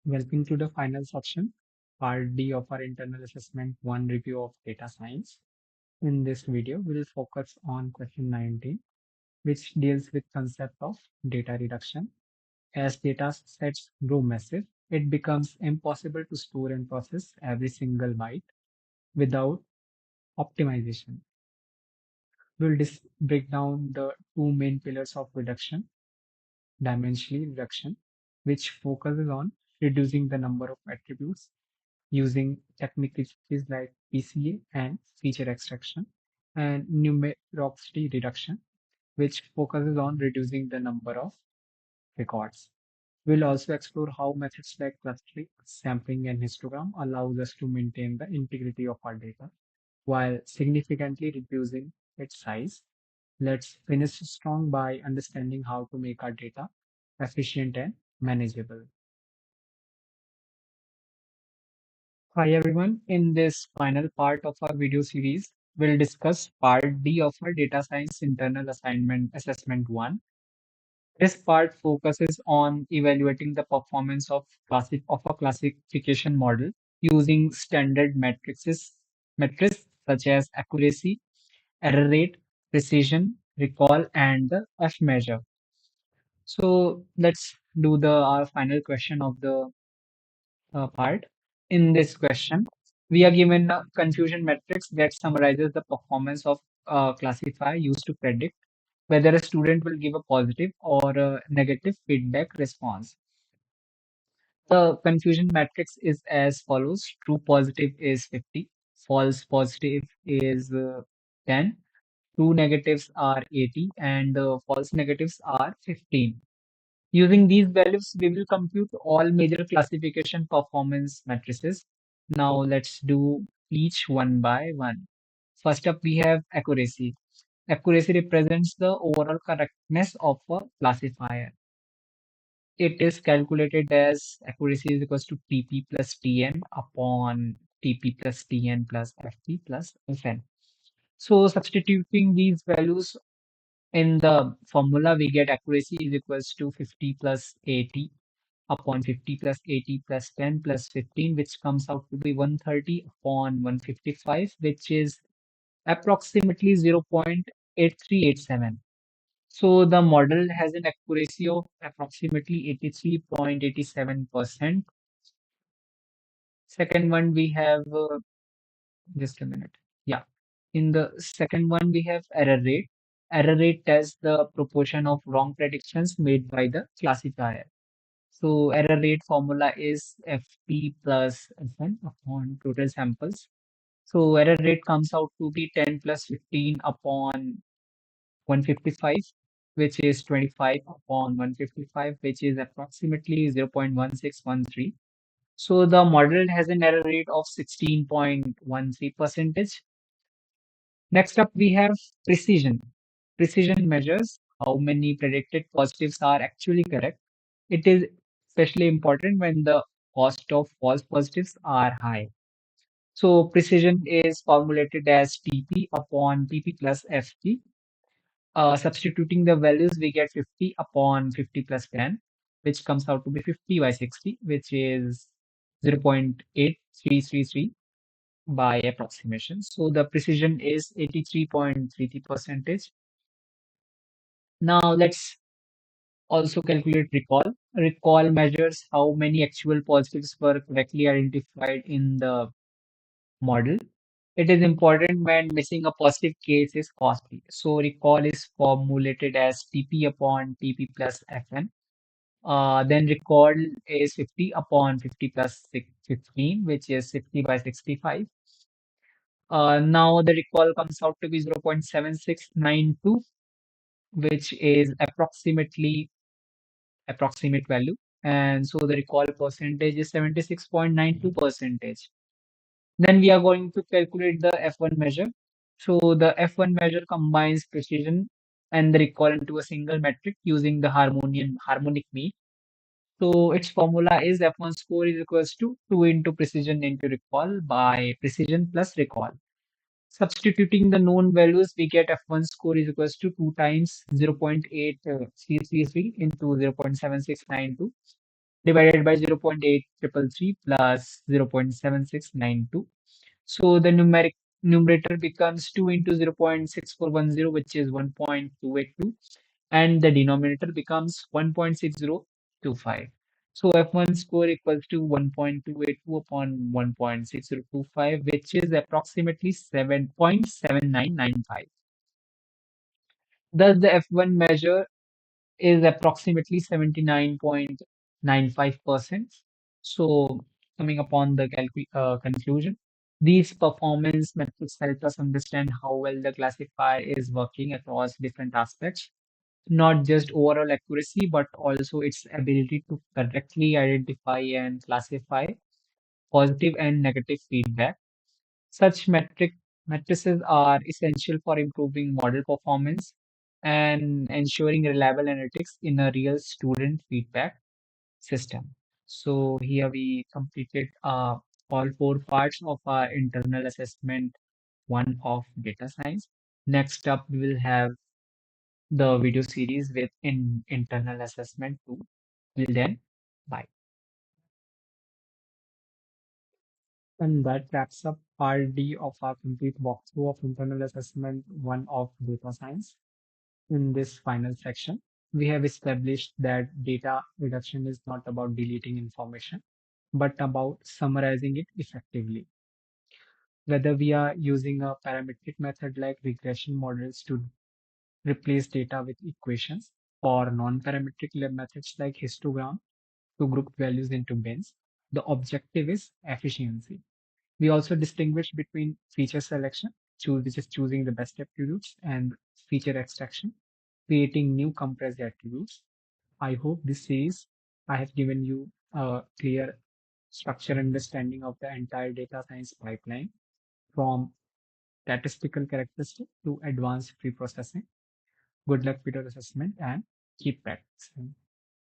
Welcome to the final section, part D of our internal assessment 1 review of data science. In this video, we will focus on question 19, which deals with concept of data reduction. As data sets grow massive, it becomes impossible to store and process every single byte without optimization. We'll break down the two main pillars of reduction: dimensionality reduction, which focuses on reducing the number of attributes using techniques like PCA and feature extraction, and numerosity reduction, which focuses on reducing the number of records. We'll also explore how methods like clustering, sampling, and histogram allows us to maintain the integrity of our data while significantly reducing its size. Let's finish strong by understanding how to make our data efficient and manageable. Hi everyone, in this final part of our video series, we'll discuss part D of our data science internal assignment assessment 1. This part focuses on evaluating the performance of a classification model using standard metrics such as accuracy, error rate, precision, recall, and the F measure. So let's do the our final question of the part. In this question, we are given a confusion matrix that summarizes the performance of a classifier used to predict whether a student will give a positive or a negative feedback response. The confusion matrix is as follows: true positive is 50, false positive is 10, true negatives are 80, and false negatives are 15. Using these values, we will compute all major classification performance matrices. Now let's do each one by one. First up, we have accuracy. Accuracy represents the overall correctness of a classifier. It is calculated as accuracy is equals to TP plus TN upon TP plus TN plus FP plus FN. So substituting these values in the formula, we get accuracy is equals to 50 plus 80 upon 50 plus 80 plus 10 plus 15, which comes out to be 130 upon 155, which is approximately 0.8387. So the model has an accuracy of approximately 83.87%. Second one we have, just a minute. Yeah. In the second one, we have error rate. Error rate tells the proportion of wrong predictions made by the classifier. So error rate formula is FP plus Fn upon total samples. So error rate comes out to be 10 plus 15 upon 155, which is 25 upon 155, which is approximately 0.1613. So the model has an error rate of 16.13 percentage. Next up, we have precision. Precision measures how many predicted positives are actually correct. It is especially important when the cost of false positives are high. So precision is formulated as TP upon TP plus FP. Substituting the values, we get 50 upon 50 plus 10, which comes out to be 50 by 60, which is 0.8333 by approximation. So the precision is 83.33 percentage. Now let's also calculate recall. Recall measures how many actual positives were correctly identified in the model. It is important when missing a positive case is costly. So recall is formulated as TP upon TP plus Fn. Then recall is 50 upon 50 plus 15, which is 60 by 65. Now the recall comes out to be 0.7692, which is approximate value. And so the recall percentage is 76.92 percentage. Then we are going to calculate the F1 measure. So the F1 measure combines precision and the recall into a single metric using the harmonic mean. So its formula is F1 score is equals to 2 into precision into recall by precision plus recall. Substituting the known values, we get F1 score is equals to 2 times 0.8333 into 0.7692. divided by 0.8333 plus 0.7692. So the numerator becomes 2 into 0.6410, which is 1.282, and the denominator becomes 1.6025. So F1 score equals to 1.282 upon 1.6025, which is approximately 7.7995. Thus, the F1 measure is approximately 79.95%. So, coming upon the conclusion, these performance metrics help us understand how well the classifier is working across different aspects, not just overall accuracy, but also its ability to correctly identify and classify positive and negative feedback. Such matrices are essential for improving model performance and ensuring reliable analytics in a real student feedback system. So here we completed all four parts of our internal assessment one of data science. Next up, we will have the video series with internal assessment two. Till then, bye. And that wraps up part D of our complete walkthrough of internal assessment one of data science. In this final section, we have established that data reduction is not about deleting information, but about summarizing it effectively. Whether we are using a parametric method like regression models to replace data with equations, or non-parametric methods like histogram to group values into bins, the objective is efficiency. We also distinguish between feature selection, which is choosing the best attributes, and feature extraction, creating new compressed attributes. I hope this series I have given you a clear structure understanding of the entire data science pipeline from statistical characteristic to advanced pre-processing. Good luck with your assessment and keep practicing.